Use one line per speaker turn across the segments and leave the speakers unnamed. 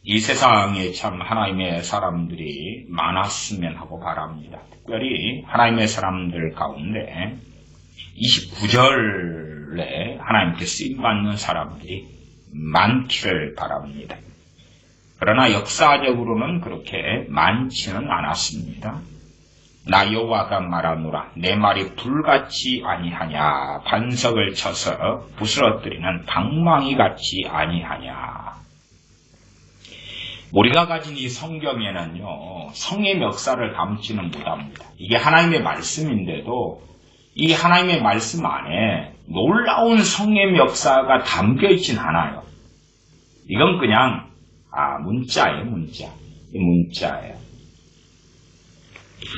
이 세상에 참 하나님의 사람들이 많았으면 하고 바랍니다. 특별히 하나님의 사람들 가운데 29절에 하나님께 쓰임받는 사람들이 많기를 바랍니다. 그러나 역사적으로는 그렇게 많지는 않았습니다. 나 여호와가 말하노라 내 말이 불같이 아니하냐 반석을 쳐서 부스러뜨리는 방망이 같이 아니하냐. 우리가 가진 이 성경에는요, 성의 역사를 담지는 못합니다. 이게 하나님의 말씀인데도 이 하나님의 말씀 안에 놀라운 성의 역사가 담겨 있진 않아요. 이건 그냥 문자예요, 문자. 이 문자예요.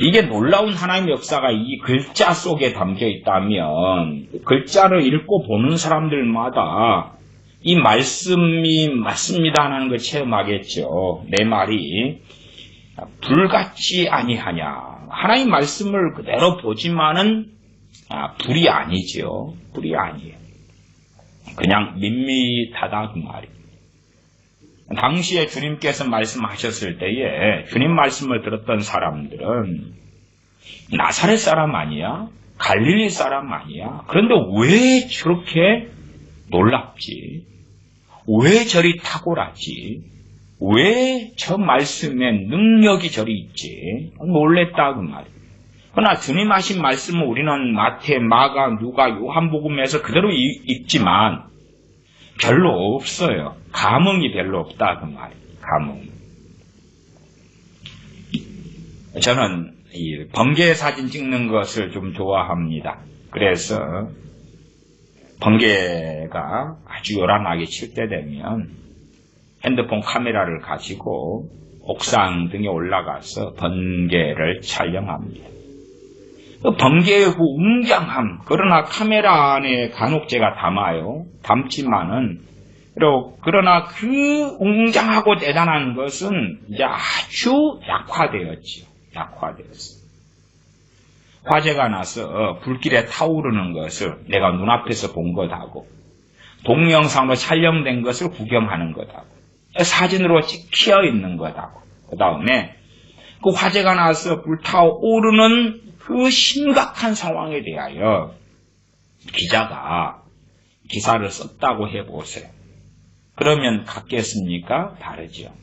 이게 놀라운 하나님의 역사가 이 글자 속에 담겨 있다면 글자를 읽고 보는 사람들마다 이 말씀이 맞습니다 하는 걸 체험하겠죠. 내 말이 불같이 아니하냐. 하나님 말씀을 그대로 보지만은 불이 아니죠. 불이 아니에요. 그냥 밋밋하다 그 말이에요. 당시에 주님께서 말씀하셨을 때에 주님 말씀을 들었던 사람들은 나사렛 사람 아니야? 갈릴리 사람 아니야? 그런데 왜 저렇게 놀랍지? 왜 저리 탁월하지? 왜 저 말씀에 능력이 저리 있지? 놀랬다 그 말이에요. 그러나 주님 하신 말씀은 우리는 마태, 마가, 누가, 요한복음에서 그대로 읽지만 별로 없어요. 감흥이 별로 없다 그 말이에요. 감흥. 저는 이 번개 사진 찍는 것을 좀 좋아합니다. 그래서 번개가 아주 요란하게 칠 때 되면 핸드폰 카메라를 가지고 옥상 등에 올라가서 번개를 촬영합니다. 그 번개의 그 웅장함, 그러나 카메라 안에 간혹 제가 담아요. 담지만은, 그러나 그 웅장하고 대단한 것은 이제 아주 약화되었지요. 약화되었어요. 화재가 나서 불길에 타오르는 것을 내가 눈앞에서 본 것하고, 동영상으로 촬영된 것을 구경하는 것하고, 사진으로 찍혀 있는 것하고, 그 다음에 그 화재가 나서 불타오르는 그 심각한 상황에 대하여 기자가 기사를 썼다고 해보세요. 그러면 같겠습니까? 다르죠.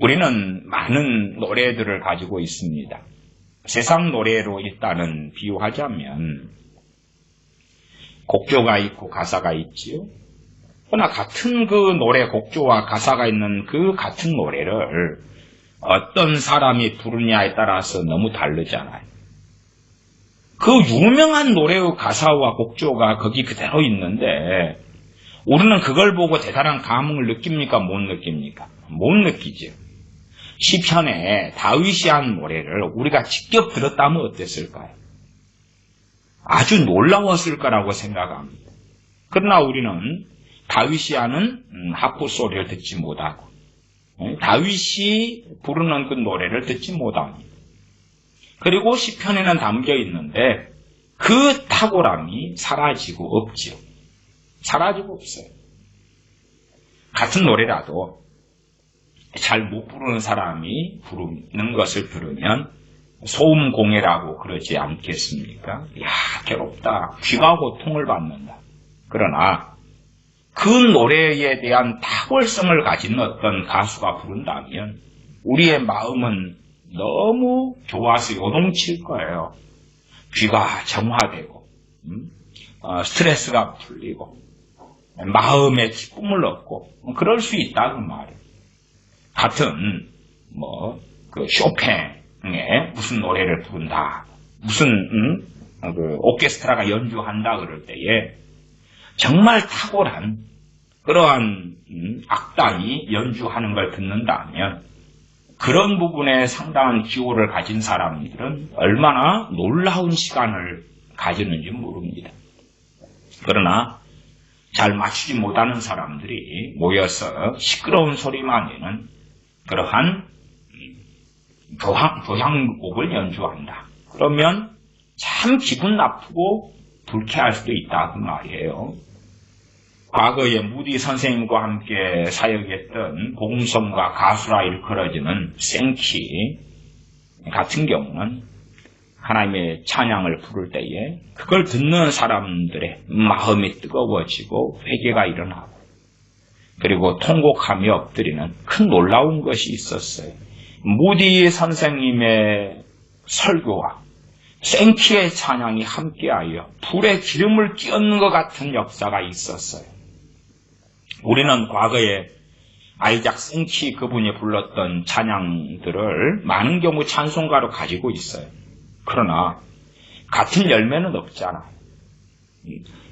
우리는 많은 노래들을 가지고 있습니다. 세상 노래로 일단은 비유하자면 곡조가 있고 가사가 있지요. 그러나 같은 그 노래 곡조와 가사가 있는 그 같은 노래를 어떤 사람이 부르냐에 따라서 너무 다르잖아요. 그 유명한 노래의 가사와 곡조가 거기 그대로 있는데 우리는 그걸 보고 대단한 감흥을 느낍니까? 못 느낍니까? 못 느끼죠. 시편에 다윗이 한 노래를 우리가 직접 들었다면 어땠을까요? 아주 놀라웠을 거라고 생각합니다. 그러나 우리는 다윗이 하는 하프 소리를 듣지 못하고 다윗이 부르는 그 노래를 듣지 못합니다. 그리고 시편에는 담겨 있는데 그 탁월함이 사라지고 없지요. 사라지고 없어요. 같은 노래라도 잘 못 부르는 사람이 부르는 것을 들으면 소음공해라고 그러지 않겠습니까? 이야, 괴롭다. 귀가 고통을 받는다. 그러나 그 노래에 대한 탁월성을 가진 어떤 가수가 부른다면 우리의 마음은 너무 좋아서 요동칠 거예요. 귀가 정화되고 스트레스가 풀리고 마음에 기쁨을 얻고 그럴 수 있다는 말이에요. 같은 그 쇼팽의 무슨 노래를 부른다, 무슨 그 오케스트라가 연주한다 그럴 때에 정말 탁월한 그러한 악단이 연주하는 걸 듣는다면 그런 부분에 상당한 기호를 가진 사람들은 얼마나 놀라운 시간을 가지는지 모릅니다. 그러나 잘 맞추지 못하는 사람들이 모여서 시끄러운 소리만 내는 그러한 교향곡을 연주한다. 그러면 참 기분 나쁘고 불쾌할 수도 있다 그 말이에요. 과거에 무디 선생님과 함께 사역했던 복음성가 가수라 일컬어지는 생키 같은 경우는 하나님의 찬양을 부를 때에 그걸 듣는 사람들의 마음이 뜨거워지고 회개가 일어나고 그리고 통곡하며 엎드리는 큰 놀라운 것이 있었어요. 무디 선생님의 설교와 생키의 찬양이 함께하여 불에 기름을 끼얹는 것 같은 역사가 있었어요. 우리는 과거에 아이작 생키 그분이 불렀던 찬양들을 많은 경우 찬송가로 가지고 있어요. 그러나 같은 열매는 없잖아요.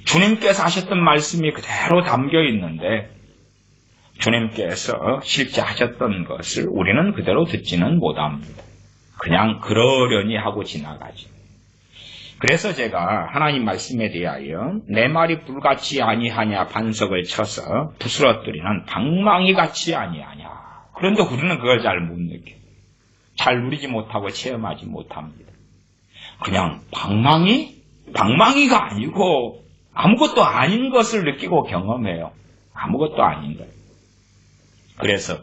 주님께서 하셨던 말씀이 그대로 담겨 있는데 주님께서 실제 하셨던 것을 우리는 그대로 듣지는 못합니다. 그냥 그러려니 하고 지나가죠. 그래서 제가 하나님 말씀에 대하여 내 말이 불같이 아니하냐 반석을 쳐서 부스러뜨리는 방망이 같이 아니하냐. 그런데 우리는 그걸 잘 못 느껴요. 잘 누리지 못하고 체험하지 못합니다. 그냥 방망이가 아니고 아무것도 아닌 것을 느끼고 경험해요. 아무것도 아닌 거예요. 그래서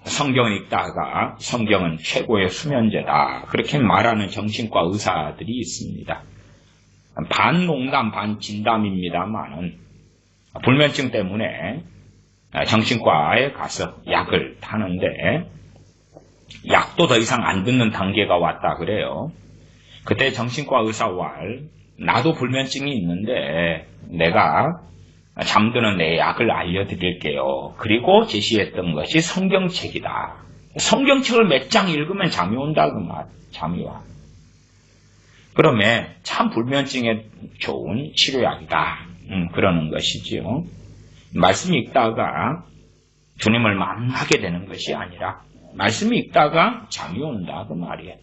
성경을 읽다가 성경은 최고의 수면제다. 그렇게 말하는 정신과 의사들이 있습니다. 반 농담 반 진담입니다만은 불면증 때문에 정신과에 가서 약을 타는데 약도 더 이상 안 듣는 단계가 왔다 그래요. 그때 정신과 의사와 나도 불면증이 있는데 내가 잠드는 내 약을 알려드릴게요. 그리고 제시했던 것이 성경책이다. 성경책을 몇 장 읽으면 잠이 온다 그 말. 잠이 와. 그러면 참 불면증에 좋은 치료약이다. 그러는 것이지요. 말씀 읽다가 주님을 만나게 되는 것이 아니라 말씀 읽다가 잠이 온다 그 말이에요.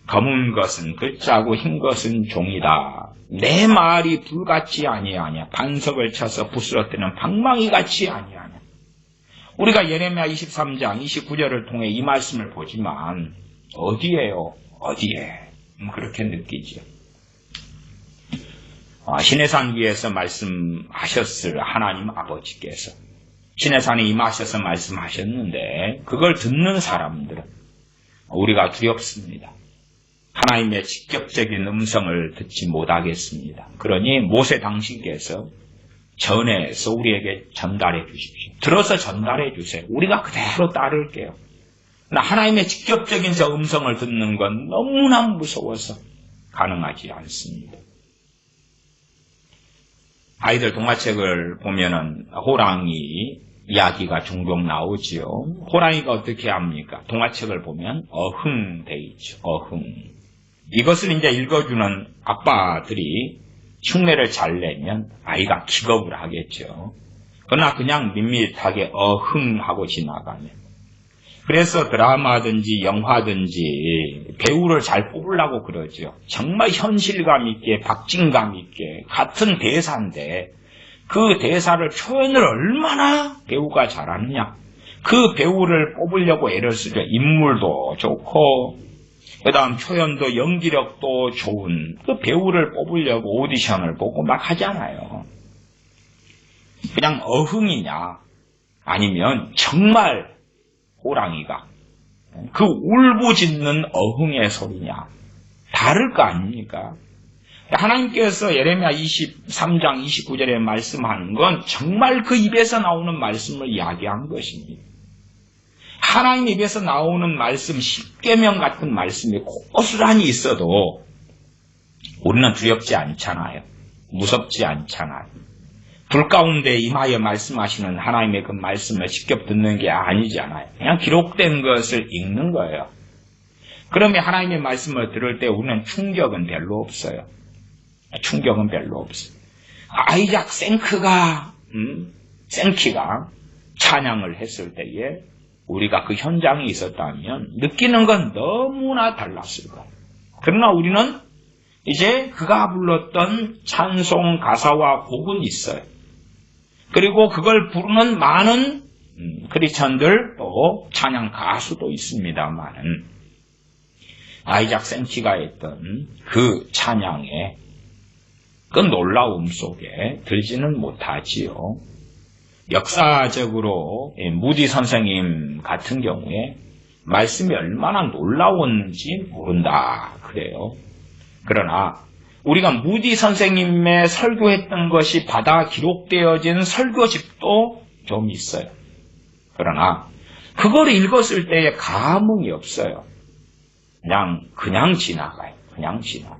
검은 것은 글자고 흰 것은 종이다. 내 말이 불같이 아니하냐. 반석을 쳐서 부스러뜨리는 방망이같이 아니하냐. 우리가 예레미야 23장 29절을 통해 이 말씀을 보지만 어디에요? 어디에? 그렇게 느끼죠. 시내산 위에서 말씀하셨을 하나님 아버지께서 시내산에 임하셔서 말씀하셨는데 그걸 듣는 사람들은 우리가 두렵습니다. 하나님의 직접적인 음성을 듣지 못하겠습니다. 그러니 모세 당신께서 전해서 우리에게 전달해 주십시오. 들어서 전달해 주세요. 우리가 그대로 따를게요. 하나님의 직접적인 저 음성을 듣는 건 너무나 무서워서 가능하지 않습니다. 아이들 동화책을 보면은 호랑이 이야기가 종종 나오지요. 호랑이가 어떻게 합니까? 동화책을 보면 어흥 돼 있죠. 어흥. 이것을 이제 읽어주는 아빠들이 흉내를 잘 내면 아이가 기겁을 하겠죠. 그러나 그냥 밋밋하게 어흥 하고 지나가면. 그래서 드라마든지 영화든지 배우를 잘 뽑으려고 그러죠. 정말 현실감 있게 박진감 있게 같은 대사인데 그 대사를 표현을 얼마나 배우가 잘하느냐. 그 배우를 뽑으려고 애를 쓰죠. 인물도 좋고 그 다음 표현도 연기력도 좋은 그 배우를 뽑으려고 오디션을 보고 막 하잖아요. 그냥 어흥이냐 아니면 정말 호랑이가 그 울부짖는 어흥의 소리냐 다를 거 아닙니까? 하나님께서 예레미야 23장 29절에 말씀하는 건 정말 그 입에서 나오는 말씀을 이야기한 것입니다. 하나님 입에서 나오는 말씀, 십계명 같은 말씀이 고스란히 있어도 우리는 두렵지 않잖아요. 무섭지 않잖아요. 불 가운데 임하여 말씀하시는 하나님의 그 말씀을 직접 듣는 게 아니잖아요. 그냥 기록된 것을 읽는 거예요. 그러면 하나님의 말씀을 들을 때 우리는 충격은 별로 없어요. 충격은 별로 없어요. 아이작 생키가 찬양을 했을 때에 우리가 그 현장에 있었다면 느끼는 건 너무나 달랐을 거예요. 그러나 우리는 이제 그가 불렀던 찬송 가사와 곡은 있어요. 그리고 그걸 부르는 많은 크리스천들 또 찬양 가수도 있습니다만은 아이작 생키가 했던 그 찬양의 그 놀라움 속에 들지는 못하지요. 역사적으로 무디 선생님 같은 경우에 말씀이 얼마나 놀라운지 모른다 그래요. 그러나 우리가 무디 선생님의 설교했던 것이 받아 기록되어진 설교집도 좀 있어요. 그러나 그걸 읽었을 때에 감흥이 없어요. 그냥 지나가요. 그냥 지나가.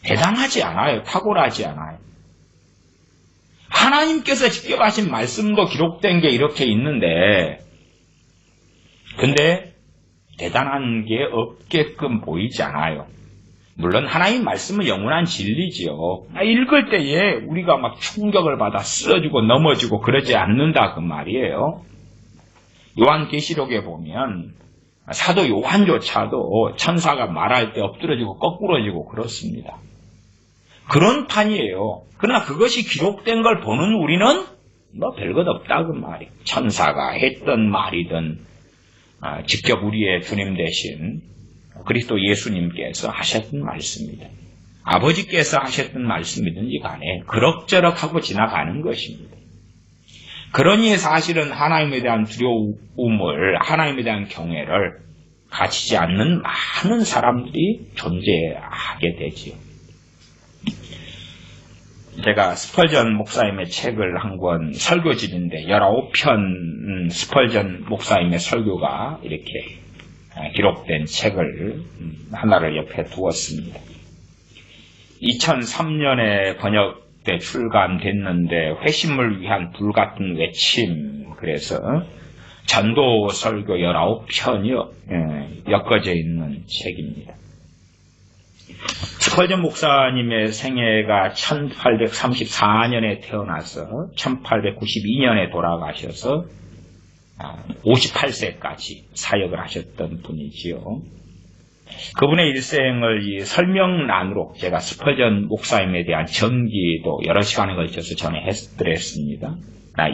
대단하지 않아요. 탁월하지 않아요. 하나님께서 직접 하신 말씀도 기록된 게 이렇게 있는데, 근데 대단한 게 없게끔 보이지 않아요. 물론 하나님 말씀은 영원한 진리지요. 읽을 때에 우리가 막 충격을 받아 쓰러지고 넘어지고 그러지 않는다 그 말이에요. 요한계시록에 보면 사도 요한조차도 천사가 말할 때 엎드러지고 거꾸러지고 그렇습니다. 그런 판이에요. 그러나 그것이 기록된 걸 보는 우리는 별것 없다 그 말이에요. 천사가 했던 말이든 직접 우리의 주님 되신 그리스도 예수님께서 하셨던 말씀이든 아버지께서 하셨던 말씀이든지 간에 그럭저럭 하고 지나가는 것입니다. 그러니 사실은 하나님에 대한 두려움을, 하나님에 대한 경외를 가지지 않는 많은 사람들이 존재하게 되지요. 제가 스펄전 목사님의 책을 한 권 설교집인데 19편 스펄전 목사님의 설교가 이렇게 기록된 책을 하나를 옆에 두었습니다. 2003년에 번역돼 출간됐는데 회심을 위한 불같은 외침, 그래서 전도 설교 19편이 엮어져 있는 책입니다. 스펄전 목사님의 생애가 1834년에 태어나서 1892년에 돌아가셔서 58세까지 사역을 하셨던 분이지요. 그분의 일생을 이 설명란으로 제가 스펄전 목사님에 대한 전기도 여러 시간에 걸쳐서 전해드렸습니다.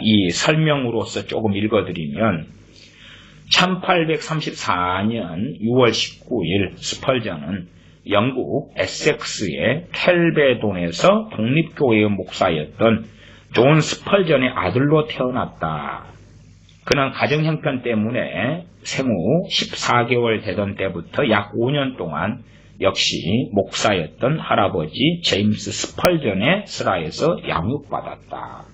이 설명으로서 조금 읽어드리면 1834년 6월 19일 스펄전은 영국 에섹스의 켈베돈에서 독립교회의 목사였던 존 스펄전의 아들로 태어났다. 그는 가정 형편 때문에 생후 14개월 되던 때부터 약 5년 동안 역시 목사였던 할아버지 제임스 스펄전의 슬하에서 양육받았다.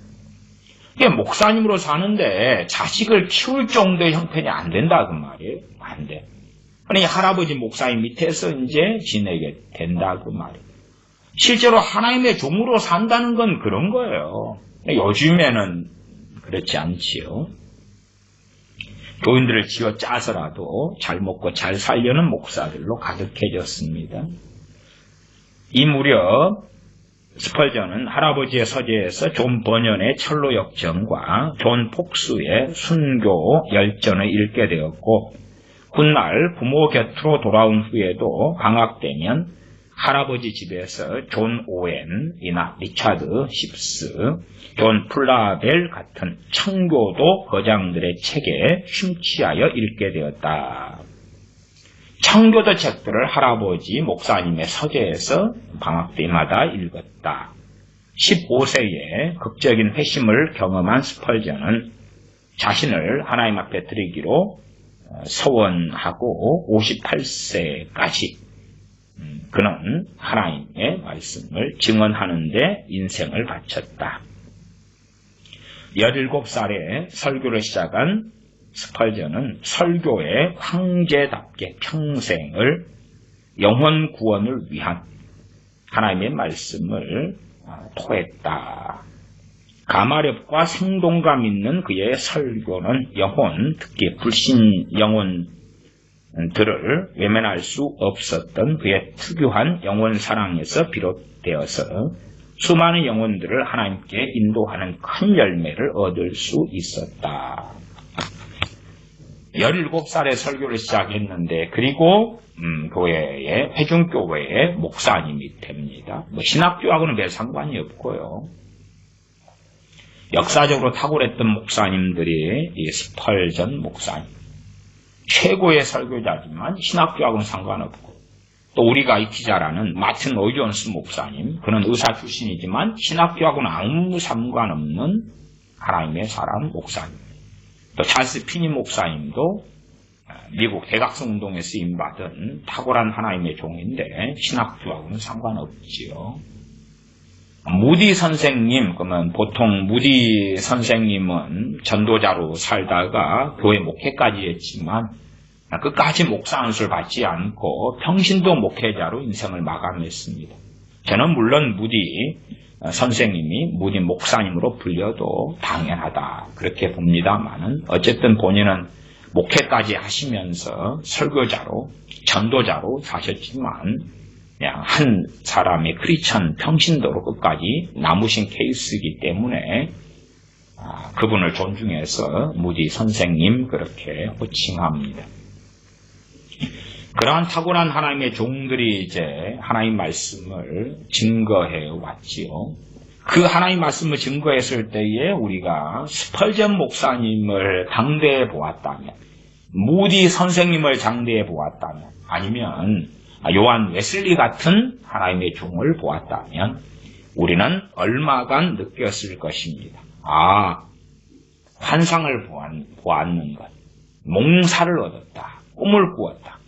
목사님으로 사는데 자식을 키울 정도의 형편이 안 된다 그 말이에요. 안 돼. 아니 할아버지 목사님 밑에서 이제 지내게 된다 그 말이에요. 실제로 하나님의 종으로 산다는 건 그런 거예요. 요즘에는 그렇지 않지요. 교인들을 지어 짜서라도 잘 먹고 잘 살려는 목사들로 가득해졌습니다. 이 무렵 스펄전은 할아버지의 서재에서 존 버년의 철로 역정과 존 폭스의 순교 열전을 읽게 되었고, 훗날 부모 곁으로 돌아온 후에도 방학 되면 할아버지 집에서 존 오웬이나 리차드 십스, 존 플라벨 같은 청교도 거장들의 책에 심취하여 읽게 되었다. 청교도 책들을 할아버지 목사님의 서재에서 방학 때마다 읽었다. 15세에 극적인 회심을 경험한 스펄전은 자신을 하나님 앞에 드리기로 서원하고 58세까지 그는 하나님의 말씀을 증언하는 데 인생을 바쳤다. 17살에 설교를 시작한 스펄전은 설교의 황제답게 평생을 영혼 구원을 위한 하나님의 말씀을 토했다. 가마렵과 생동감 있는 그의 설교는 영혼, 특히 불신 영혼들을 외면할 수 없었던 그의 특유한 영혼 사랑에서 비롯되어서 수많은 영혼들을 하나님께 인도하는 큰 열매를 얻을 수 있었다. 17살에 설교를 시작했는데 그리고 교회의 회중교회의 목사님이 됩니다. 신학교하고는 별 상관이 없고요. 역사적으로 탁월했던 목사님들이 이 스펄전 목사님, 최고의 설교자지만 신학교하고는 상관없고, 또 우리가 익히 잘 아는 마틴 로이 존스 목사님, 그는 의사 출신이지만 신학교하고는 아무 상관없는 하나님의 사람 목사님. 또 찰스 피니 목사님도 미국 대각성 운동에 쓰임받은 탁월한 하나님의 종인데 신학교하고는 상관없지요. 무디 선생님, 그러면 보통 무디 선생님은 전도자로 살다가 교회 목회까지 했지만 끝까지 목사 안수를 받지 않고 평신도 목회자로 인생을 마감했습니다. 저는 물론 무디 선생님이 무디 목사님으로 불려도 당연하다 그렇게 봅니다만은 어쨌든 본인은 목회까지 하시면서 설교자로 전도자로 사셨지만 그냥 한 사람의 크리스천 평신도로 끝까지 남으신 케이스이기 때문에 그분을 존중해서 무디 선생님 그렇게 호칭합니다. 그러한 탁월한 하나님의 종들이 이제 하나님 말씀을 증거해 왔지요. 그 하나님 말씀을 증거했을 때에 우리가 스펄전 목사님을 당대해 보았다면, 무디 선생님을 장대해 보았다면, 아니면 요한 웨슬리 같은 하나님의 종을 보았다면 우리는 얼마간 느꼈을 것입니다. 환상을 보았는 것, 몽사를 얻었다, 꿈을 꾸었다.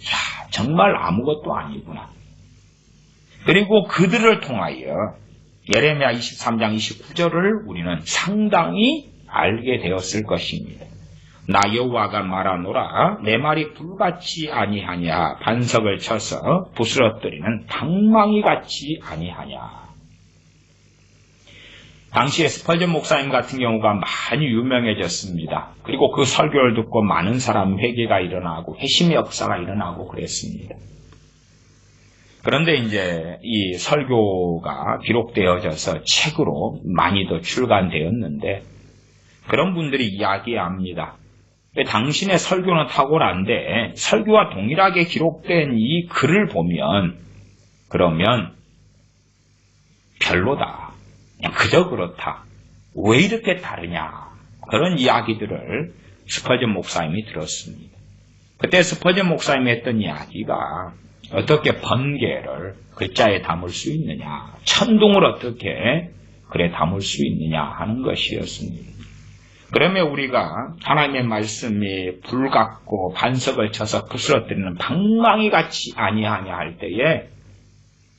정말 아무것도 아니구나. 그리고 그들을 통하여 예레미야 23장 29절을 우리는 상당히 알게 되었을 것입니다. 나 여호와가 말하노라 내 말이 불같이 아니하냐 반석을 쳐서 부스러뜨리는 방망이 같이 아니하냐. 당시에 스펄전 목사님 같은 경우가 많이 유명해졌습니다. 그리고 그 설교를 듣고 많은 사람 회개가 일어나고 회심의 역사가 일어나고 그랬습니다. 그런데 이제 이 설교가 기록되어져서 책으로 많이도 출간되었는데 그런 분들이 이야기합니다. 당신의 설교는 탁월한데 설교와 동일하게 기록된 이 글을 보면 그러면 별로다. 그냥 그저 그렇다. 왜 이렇게 다르냐. 그런 이야기들을 스펄전 목사님이 들었습니다. 그때 스펄전 목사님이 했던 이야기가 어떻게 번개를 글자에 담을 수 있느냐, 천둥을 어떻게 글에 담을 수 있느냐 하는 것이었습니다. 그러면 우리가 하나님의 말씀이 불 같고 반석을 쳐서 부스러뜨리는 방망이 같이 아니하냐 할 때에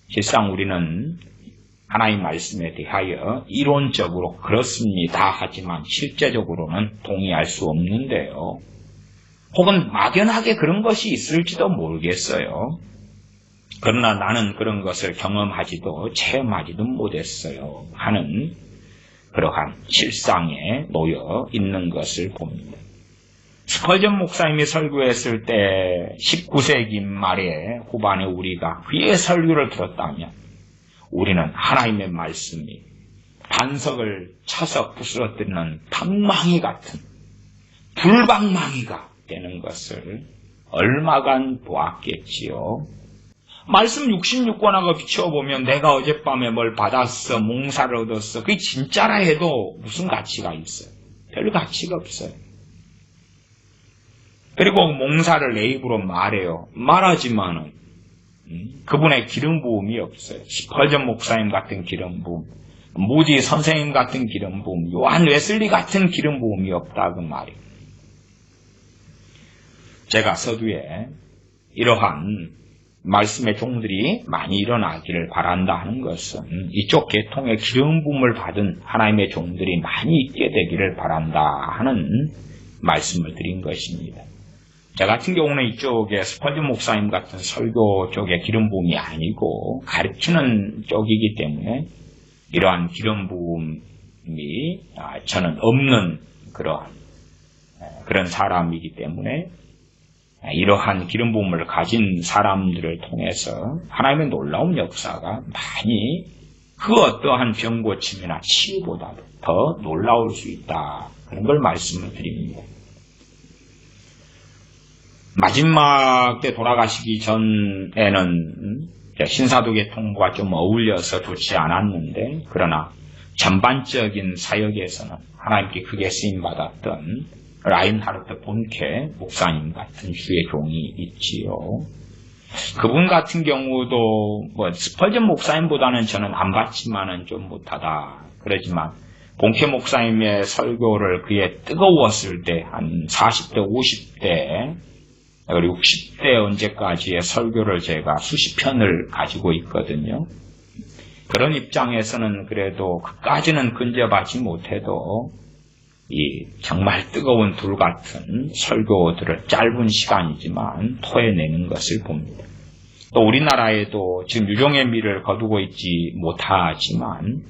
실상 우리는 하나님 말씀에 대하여 이론적으로 그렇습니다 하지만 실제적으로는 동의할 수 없는데요. 혹은 막연하게 그런 것이 있을지도 모르겠어요. 그러나 나는 그런 것을 경험하지도 체험하지도 못했어요 하는 그러한 실상에 놓여 있는 것을 봅니다. 스펄전 목사님이 설교했을 때 19세기 말에 후반에 우리가 그의 설교를 들었다면 우리는 하나님의 말씀이 반석을 쳐서 부스러뜨리는 방망이 같은 불방망이가 되는 것을 얼마간 보았겠지요. 말씀 66권하고 비춰보면 내가 어젯밤에 뭘 받았어, 몽사를 얻었어. 그게 진짜라 해도 무슨 가치가 있어요? 별 가치가 없어요. 그리고 몽사를 내 입으로 말해요. 말하지만은 그분의 기름 부음이 없어요. 스펄전 목사님 같은 기름 부음, 무디 선생님 같은 기름 부음, 요한 웨슬리 같은 기름 부음이 없다 그 말이에요. 제가 서두에 이러한 말씀의 종들이 많이 일어나기를 바란다 하는 것은 이쪽 계통의 기름 부음을 받은 하나님의 종들이 많이 있게 되기를 바란다 하는 말씀을 드린 것입니다. 저 같은 경우는 이쪽에 스펄전 목사님 같은 설교 쪽의 기름 부음이 아니고 가르치는 쪽이기 때문에 이러한 기름 부음이 저는 없는 그런 사람이기 때문에 이러한 기름 부음을 가진 사람들을 통해서 하나님의 놀라운 역사가 많이 그 어떠한 병고침이나 치유보다도 더 놀라울 수 있다. 그런 걸 말씀을 드립니다. 마지막 때 돌아가시기 전에는 신사독의 통보가 좀 어울려서 좋지 않았는데 그러나 전반적인 사역에서는 하나님께 크게 쓰임받았던 라인하르트 본케 목사님 같은 주의 종이 있지요. 그분 같은 경우도 스펄전 목사님보다는 저는 안 봤지만은 좀 못하다. 그러지만 본캐 목사님의 설교를 그의 뜨거웠을 때 한 40대, 50대, 그리고 60대 언제까지의 설교를 제가 수십 편을 가지고 있거든요. 그런 입장에서는 그래도 그까지는 근접하지 못해도 이 정말 뜨거운 불 같은 설교들을 짧은 시간이지만 토해내는 것을 봅니다. 또 우리나라에도 지금 유종의 미를 거두고 있지 못하지만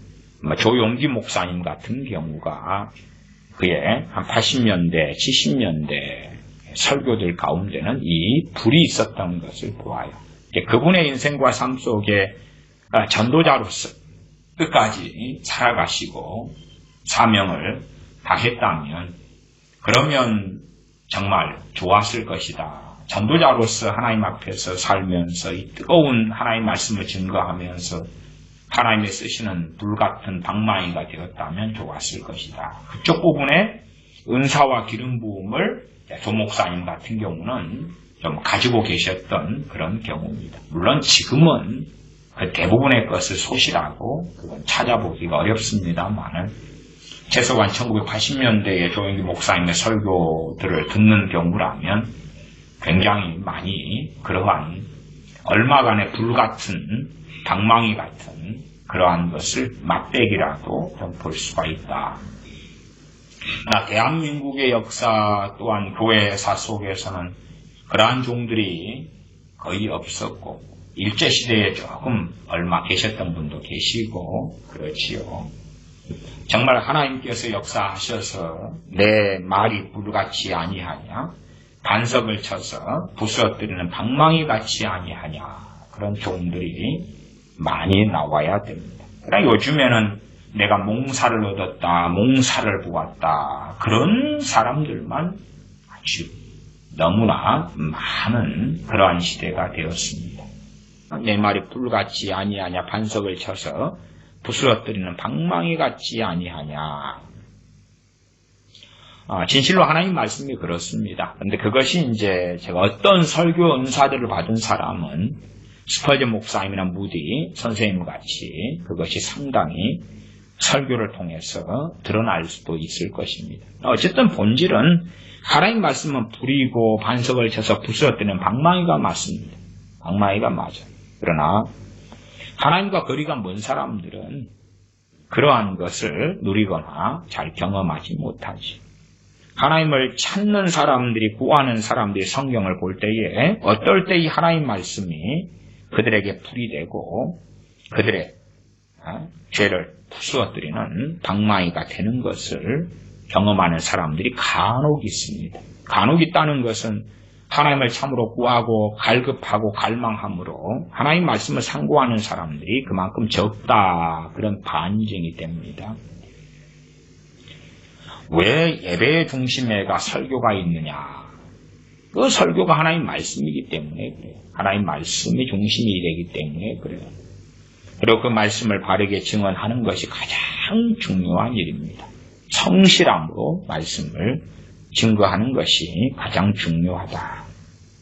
조용기 목사님 같은 경우가 그의 한 80년대, 70년대 설교들 가운데는 이 불이 있었던 것을 보아요. 그분의 인생과 삶 속에 전도자로서 끝까지 살아가시고 사명을 다했다면 그러면 정말 좋았을 것이다. 전도자로서 하나님 앞에서 살면서 이 뜨거운 하나님 말씀을 증거하면서 하나님의 쓰시는 불같은 방망이가 되었다면 좋았을 것이다. 그쪽 부분에 은사와 기름 부음을 조 목사님 같은 경우는 좀 가지고 계셨던 그런 경우입니다. 물론 지금은 그 대부분의 것을 소실하고 그건 찾아보기가 어렵습니다만은 최소한 1980년대에 조용기 목사님의 설교들을 듣는 경우라면 굉장히 많이 그러한 얼마간의 불같은 방망이 같은 그러한 것을 맛배기라도 좀 볼 수가 있다. 대한민국의 역사 또한 교회사 속에서는 그러한 종들이 거의 없었고 일제시대에 조금 얼마 계셨던 분도 계시고 그렇지요. 정말 하나님께서 역사하셔서 내 말이 불같이 아니하냐 반석을 쳐서 부서뜨리는 방망이 같이 아니하냐 그런 종들이 많이 나와야 됩니다. 그러나 요즘에는 내가 몽사를 얻었다, 몽사를 보았다 그런 사람들만 아주 너무나 많은 그러한 시대가 되었습니다. 내 말이 불같이 아니하냐 반석을 쳐서 부스러뜨리는 방망이 같지 아니하냐. 진실로 하나님 말씀이 그렇습니다. 그런데 그것이 이제 제가 어떤 설교 은사들을 받은 사람은 스펄전 목사님이나 무디 선생님 같이 그것이 상당히 설교를 통해서 드러날 수도 있을 것입니다. 어쨌든 본질은 하나님 말씀은 불이고 반석을 쳐서 부스러뜨리는 방망이가 맞습니다. 방망이가 맞아요. 그러나 하나님과 거리가 먼 사람들은 그러한 것을 누리거나 잘 경험하지 못하지. 하나님을 찾는 사람들이 구하는 사람들이 성경을 볼 때에 어떨 때 이 하나님 말씀이 그들에게 불이 되고 그들의 죄를 부수어뜨리는 방망이가 되는 것을 경험하는 사람들이 간혹 있습니다. 간혹 있다는 것은 하나님을 참으로 구하고 갈급하고 갈망함으로 하나님 말씀을 상고하는 사람들이 그만큼 적다 그런 반증이 됩니다. 왜 예배의 중심에가 설교가 있느냐? 그 설교가 하나님 말씀이기 때문에 그래요. 하나님 말씀이 중심이 되기 때문에 그래요. 그리고 그 말씀을 바르게 증언하는 것이 가장 중요한 일입니다. 성실함으로 말씀을 증거하는 것이 가장 중요하다.